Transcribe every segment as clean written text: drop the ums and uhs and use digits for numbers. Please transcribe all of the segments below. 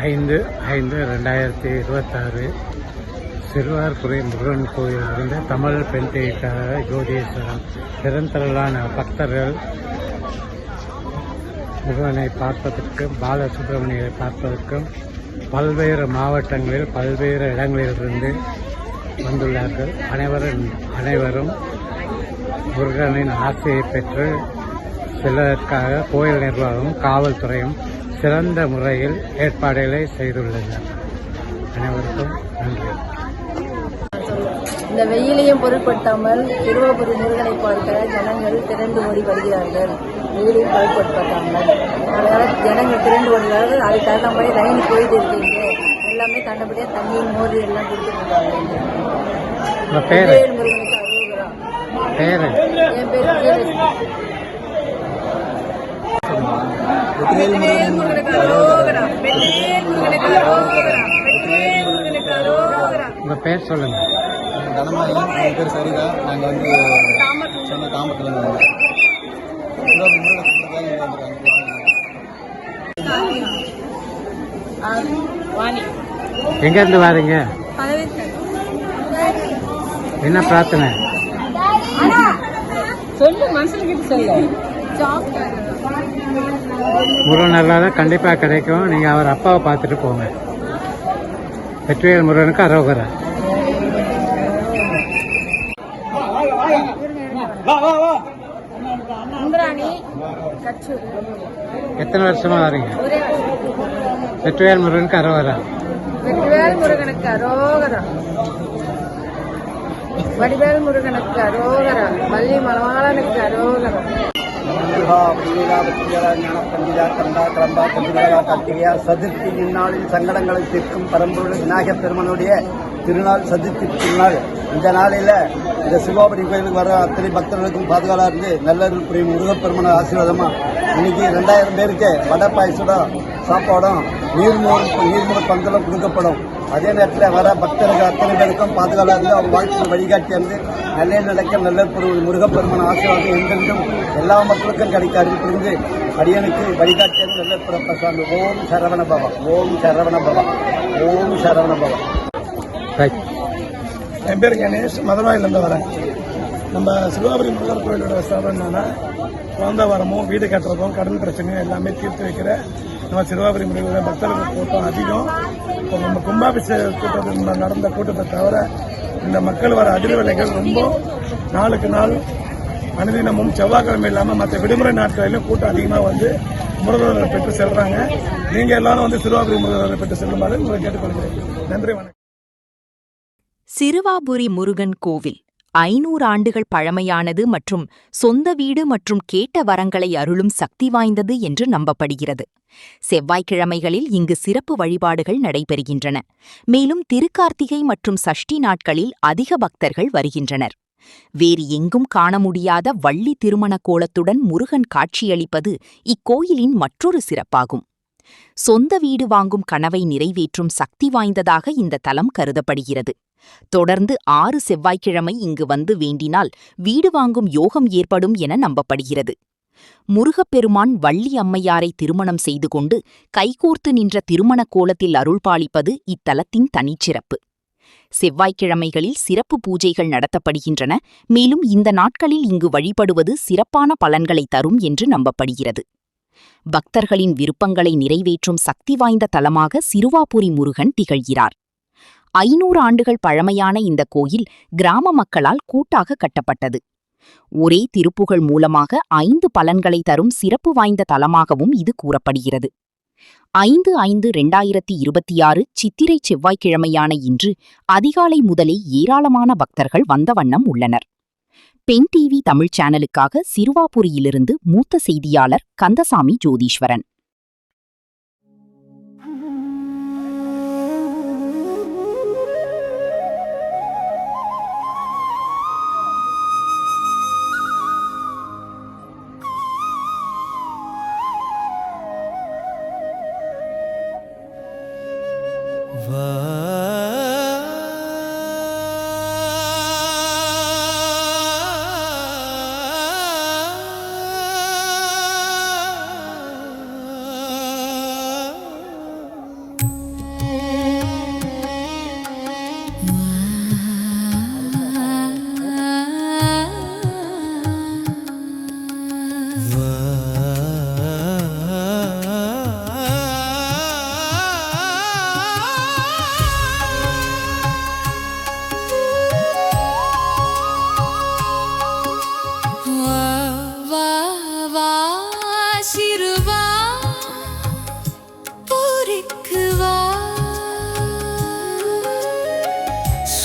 5/5/2026 சிறுவார்புரை முருகன் கோயிலிருந்து தமிழ் பெண் தேய்க்காக ஜோதீஸ்வரன் பெருந்திரளான பக்தர்கள் முருகனை பார்ப்பதற்கும் பாலசுப்ரமணியரை பார்ப்பதற்கும் பல்வேறு மாவட்டங்களில் பல்வேறு இடங்களிலிருந்து வந்துள்ளார்கள். அனைவரும் முருகனின் ஆசையை பெற்று செல்வதற்காக கோயில் நிர்வாகமும் காவல்துறையும் சிறந்த முறையில் ஏற்பாடுகளை செய்துள்ளனர். அனைவருக்கும் நன்றி. இந்த வெயிலையும் பொருட்படுத்தாமல் சிறுவாபுரி முருகனை பார்க்க ஜனங்கள் திரண்டு ஓடி வருகிறார்கள். வெயிலையும் பொருட்படுத்தாமல் அதனால் ஜனங்கள் திரண்டு ஓடுகிறார்கள். அதுக்கு தகுந்தபடி லைன் போயிட்டு இருக்கீங்க. எல்லாமே தண்டபடியாக தண்ணி மோர் எல்லாம் கொடுத்துருக்காங்க. முருகனுக்கு அரோகரா. என் பேர் முருகனுக்கு அரோகரா. உங்க பேர் சொல்லுங்க. கனமாயி, என் பேர் சரிதா. நாங்கள் வந்து சென்னை தாம்பரத்துலேருந்து வந்தோம். எங்க இருந்து வாரீங்க? என்ன பிரார்த்தனை? முருகன் நல்லாதான் கண்டிப்பா கிடைக்கும். நீங்க அவர் அப்பாவை பார்த்துட்டு போங்க. வெற்றிவேல் முருகனுக்கு அரோகரா. எத்தனை வருஷமா வரீங்க? வெற்றிவேல் முருகனுக்கு அரோகரா. வெற்றிவேல் முருகனுக்கு அரோகரா. வடிவேல் முருகனுக்கு அரோகரா. வள்ளி மலவாளனுக்கு அரோகரா. சதுர்த்தி இந்நாளில் சங்கடங்களை தீர்க்கும் பரம்பொருள் விநாயகர் பெருமனுடைய திருநாள் சதுர்த்தி திருநாள். இந்த நாளில் இந்த சிவாபுரி கோயிலுக்கு வர அத்தனை பக்தர்களுக்கும் பாதுகாப்பாக இருந்து நல்லருள் புரியும் முருகப்பெருமன ஆசீர்வாதமாக இன்னைக்கு 2000 பேருக்கு வடை பாயசம் சாப்பாடும் நீர்மூர் பந்தலும் கொடுக்கப்படும். அதே நேரத்தில் வர பக்தர்கள் அத்தனை பேருக்கும் பாதுகாப்பாக இருந்து அவங்க வாழ்க்கை வழிகாட்டி இருந்து நல்ல நடக்க நல்ல முருகப்பெருமன ஆசீர்வாதம் என்றென்றும் எல்லா மக்களுக்கும் கிடைக்க அருள் புரிந்து அடியனுக்கு வழிகாட்டி இருந்து நல்ல பிரசாந்த். ஓம் சரவண பவா. ஓம் சரவண பவா. ஓம் சரவண பவா. என் பேர் கணேஷ், மதுரவாயிலிருந்து வரேன். நம்ம சிறுவாபுரி முருகர் கோயிலோட ஸ்தலம் என்னன்னா, குழந்தை வரமும் வீடு கட்டுறதும் கடன் பிரச்சனையும் எல்லாமே தீர்த்து வைக்கிற நம்ம சிறுவாபுரி முருகர் பக்தர்கள் கூட்டம் அதிகம். இப்போ நம்ம கும்பாபிஷேக கூட்டத்தில் நடந்த கூட்டத்தை தவிர இந்த மக்கள் வர அதிர்வலைகள் ரொம்ப நாளுக்கு நாள் அனுதினமும் செவ்வாய்க்கிழமை இல்லாமல் மற்ற விடுமுறை நாட்களிலும் கூட்டம் அதிகமாக வந்து முருகரை பெற்று செல்றாங்க. நீங்க எல்லாரும் வந்து சிறுவாபுரி முருகரை பெற்று செல்லுமாறு உங்களை கேட்டுக்கொள்கிறேன். நன்றி, வணக்கம். சிறுவாபுரி முருகன் கோவில் 500 ஆண்டுகள் பழமையானது மற்றும் சொந்த வீடு மற்றும் கேட்ட வரங்களை அருளும் சக்தி வாய்ந்தது என்று நம்பப்படுகிறது. செவ்வாய்க்கிழமைகளில் இங்கு சிறப்பு வழிபாடுகள் நடைபெறுகின்றன. மேலும் திருக்கார்த்திகை மற்றும் சஷ்டி நாட்களில் அதிக பக்தர்கள் வருகின்றனர். வேறு எங்கும் காண முடியாத வள்ளி திருமண கோலத்துடன் முருகன் காட்சியளிப்பது இக்கோயிலின் மற்றொரு சிறப்பாகும். சொந்த வீடு வாங்கும் கனவை நிறைவேற்றும் சக்தி வாய்ந்ததாக இந்த தலம் கருதப்படுகிறது. தொடர்ந்து 6 செவ்வாய்க்கிழமை இங்கு வந்து வேண்டினால் வீடு வாங்கும் யோகம் ஏற்படும் என நம்பப்படுகிறது. முருகப்பெருமான் வள்ளி அம்மையாரை திருமணம் செய்து கொண்டு கைகோர்த்து நின்ற திருமண கோலத்தில் அருள்பாலிப்பது இத்தலத்தின் தனிச்சிறப்பு. செவ்வாய்க்கிழமைகளில் சிறப்பு பூஜைகள் நடத்தப்படுகின்றன. மேலும் இந்த நாட்களில் இங்கு வழிபடுவது சிறப்பான பலன்களை தரும் என்று நம்பப்படுகிறது. பக்தர்களின் விருப்பங்களை நிறைவேற்றும் சக்தி வாய்ந்த தலமாக சிறுவாபுரி முருகன் திகழ்கிறார். 500 ஆண்டுகள் பழமையான இந்த கோயில் கிராம மக்களால் கூட்டாக கட்டப்பட்டது. ஒரே திருப்புகழ் மூலமாக 5 பலன்களை தரும் சிறப்பு வாய்ந்த தலமாகவும் இது கூறப்படுகிறது. 5/5/2026 சித்திரை செவ்வாய்க்கிழமையான இன்று அதிகாலை முதலே ஏராளமான பக்தர்கள் வந்த வண்ணம் உள்ளனர். பெண் டிவி தமிழ் சேனலுக்காக சிறுவாபுரியிலிருந்து மூத்த செய்தியாளர் கந்தசாமி ஜோதீஸ்வரன்.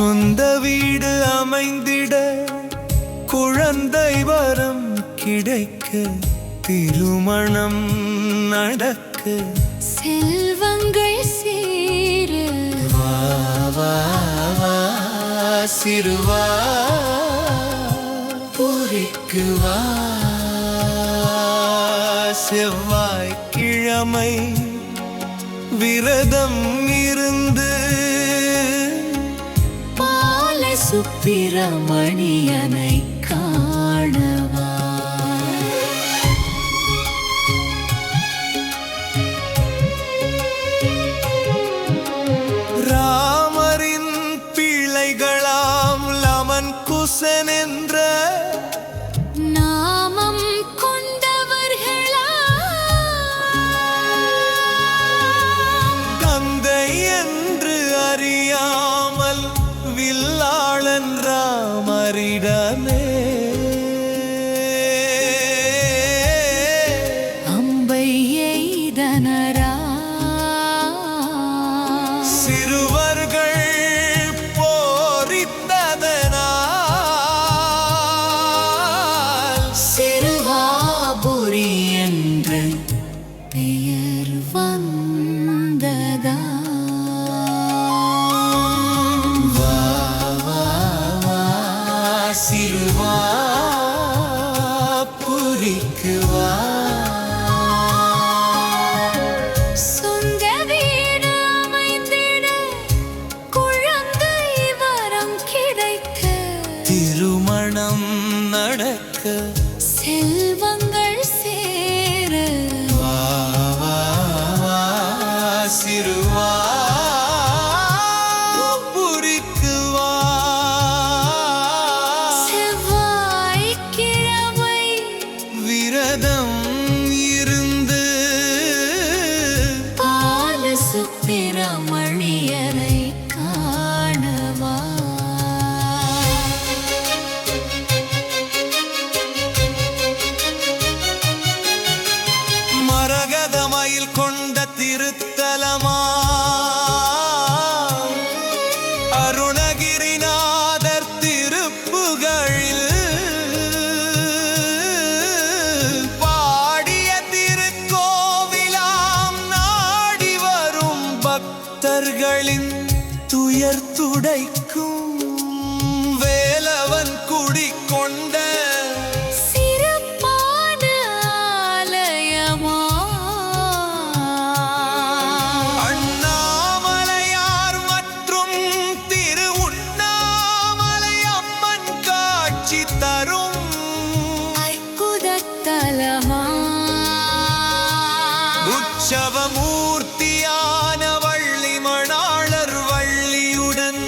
சொந்த வீடு அமைந்திட குழந்தை வரம் கிடைக்க திருமணம் நடக்க செல்வங்கள் சேர வா வா வா சிறுவா பூரிக்கு வா செவ்வாய்க்கிழமை விரதம் இருந்து சுப்பிரமணியனை காணவா. ராமரின் பிள்ளைகளாம் லமன் குசன் என்ற நாமம் கொண்டவர்களா தந்தை என்று அறியாமல் வில்லாளன் ராமரிடமே அம்பை எய்தனரா சிறுவர்கள் போரித்ததனால் சிறுவாபுரி என்று பெயர் வந்ததா. சிறுவா புரிக்கு வா சொந்த வீடு அமைந்திட குழந்தை வரம் கிடைக்க திருமணம் நடக்க செல்வங்கள் சேர வா வா வா சிறுவா புரிக்கு வா செவ்வாய்க்கிழமை விரதம் இருந்து சுப்பிரமணியரை காணவா. மரகதமயில் கொண்ட திருத்தலமா அருணகிரிநாதர் திருப்புகழில் பாடிய திருக்கோவிலாம் நாடி வரும் பக்தர்களின் துயர் துடைக்கும் வேலவன் குடிகொண்ட சிறப்பான ஆலயமா அண்ணாமலையார் மற்றும் திருவுண்ணாமலை அம்மன் காட்சி தரும் அற்புதத்தலமா உற்சவமூர்த்தியான வள்ளி மணாளர் வள்ளியுடன்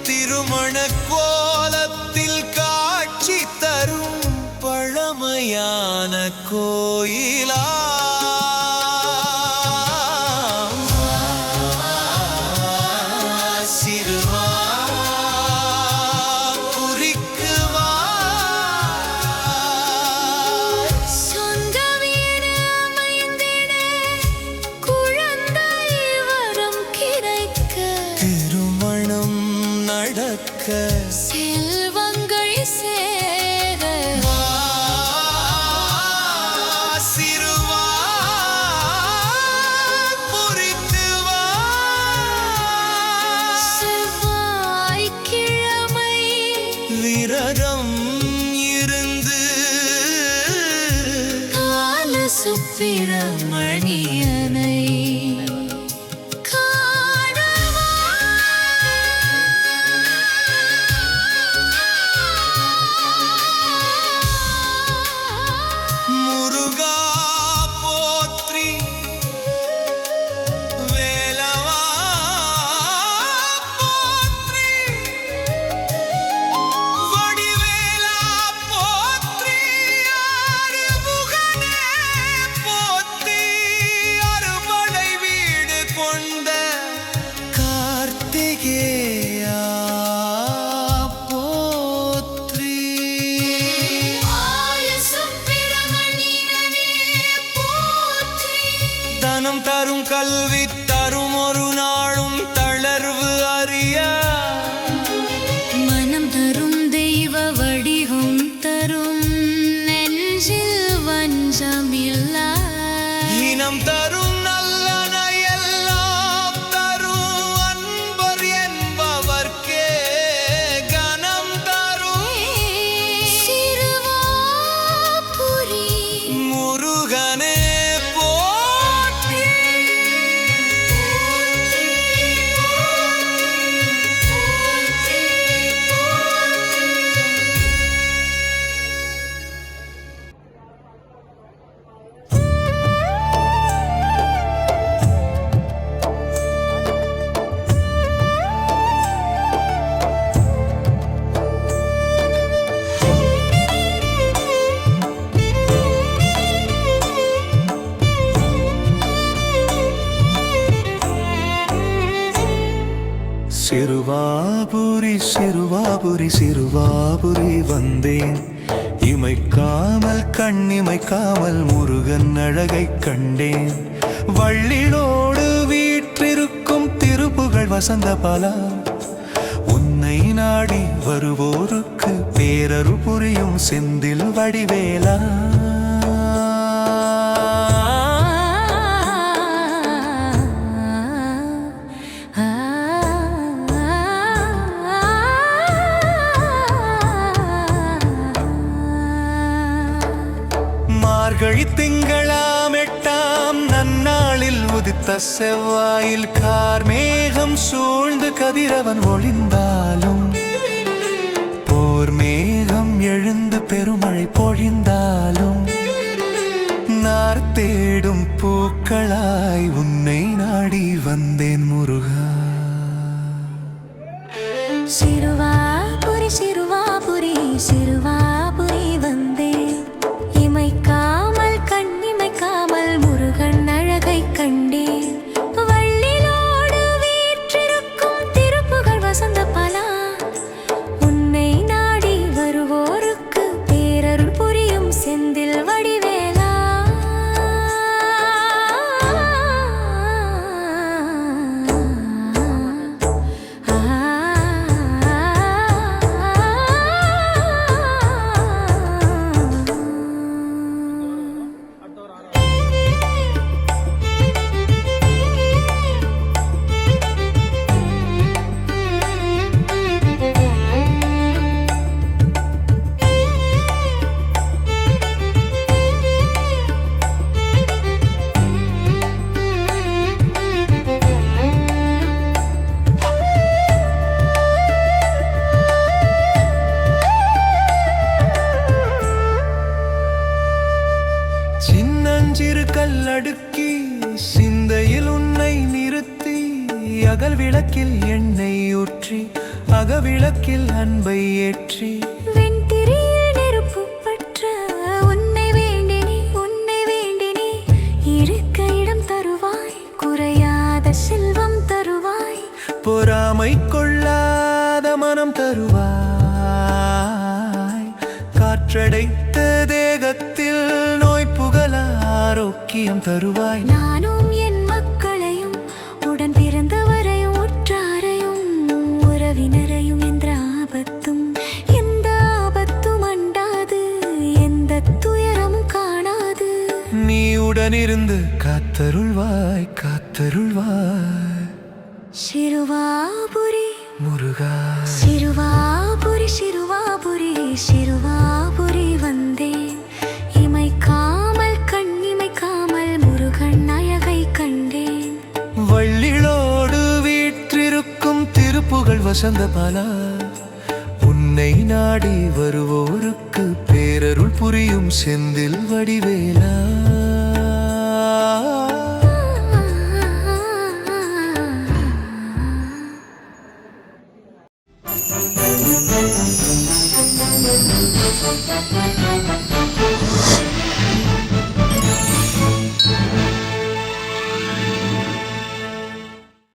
திருமண கோலத்தில் காட்சி தரும் பழமையான கோயிலா சிறுவா புரிக்கு வா சொந்த வீடு அமைந்திட குழந்தை வரம் கிடைக்க திருமணம் நடக்க செல்வங்கள் சேர சிறுவா புரித்து வா செவ்வாய்க்கிழமை விரதம் இருந்து சுப்பிரமணியனை காணவா. முருகா போற்றி வேலவா போற்றி வடிவேலா போற்றி ஆறுமுகனே போற்றி அறுபடை வீடு கொண்ட கார்த்திகேயா போற்றி ஆய சுப்பிரமணியனே போற்றி. தனம் தரும் கல்வி தரும் ஒரு நாளும் தளர்வு அறிய சிறுவாபுரி சிறுவாபுரி சிறுவாபுரி வந்தேன் இமைக்காமல் கண்ணிமைக்காமல் முருகன் அழகை கண்டேன் வள்ளினோடு வீற்றிருக்கும் திருப்புகழ் வசந்த பலா உன்னை நாடி வருவோருக்கு பேரருள் புரியும் செந்தில் வடிவேலா மார்கழி திங்களாம் 8ஆம் நன்னாளில் உதித்த செவ்வாயில் கார்மேகம் சூழ்ந்து கதிரவன் ஒளிந்தாலும் போர் மேகம் எழுந்து பெருமழை பொழிந்தாலும் நார் தேடும் பூக்களாய் உன்னை நாடி வந்தேன் முருகா சிறுவாபுரி சிறுவாபுரி சிறுவாபுரி வந்தேன் இமைக்காமல் கண்ணிமைக்காமல் முருகன் அழகை கண்டேன் வள்ளினோடு வீற்றிருக்கும் திருப்புகழ் வசந்த பலா உன்னை நாடி வருவோருக்கு பேரருள் புரியும் செந்தில் வடிவேலா சின்னஞ்சிறு கல்லடுக்கி சிந்தையில் உன்னை நிறுத்தி அகல் விளக்கில் எண்ணெய் ஊற்றி அகவிளக்கில் அன்பை ஏற்றி வெண்திரியில் நெருப்பு பற்ற உன்னை வேண்டினே இருக்க இடம் தருவாய் குறையாத செல்வம் தருவாய் பொறாமை கொள்ளாத மனம் தருவாய் காற்றடைத்த தேகத்தில் நோய் புகழ ஆரோக்கியம் தருவாய் நானும் என் மக்களையும் உடன் பிறந்தவரையும் உற்றாரையும் உறவினரையும் எந்த ஆபத்தும் அண்டாது எந்த துயரமும் காணாது நீ உடனிருந்து காத்தருள்வாய் சிறுவாபுரி முருகா சிறுவாபுரி சிறுவாபுரி சிறுவாபுரி வந்தேன் இமைக்காமல் கண்ணிமைக்காமல் முருகன் அழகை கண்டேன் வள்ளினோடு வீற்றிருக்கும் திருப்புகழ் வசந்த பலா உன்னை நாடி வருவோருக்கு பேரருள் புரியும் செந்தில் வடிவேலா Thank you.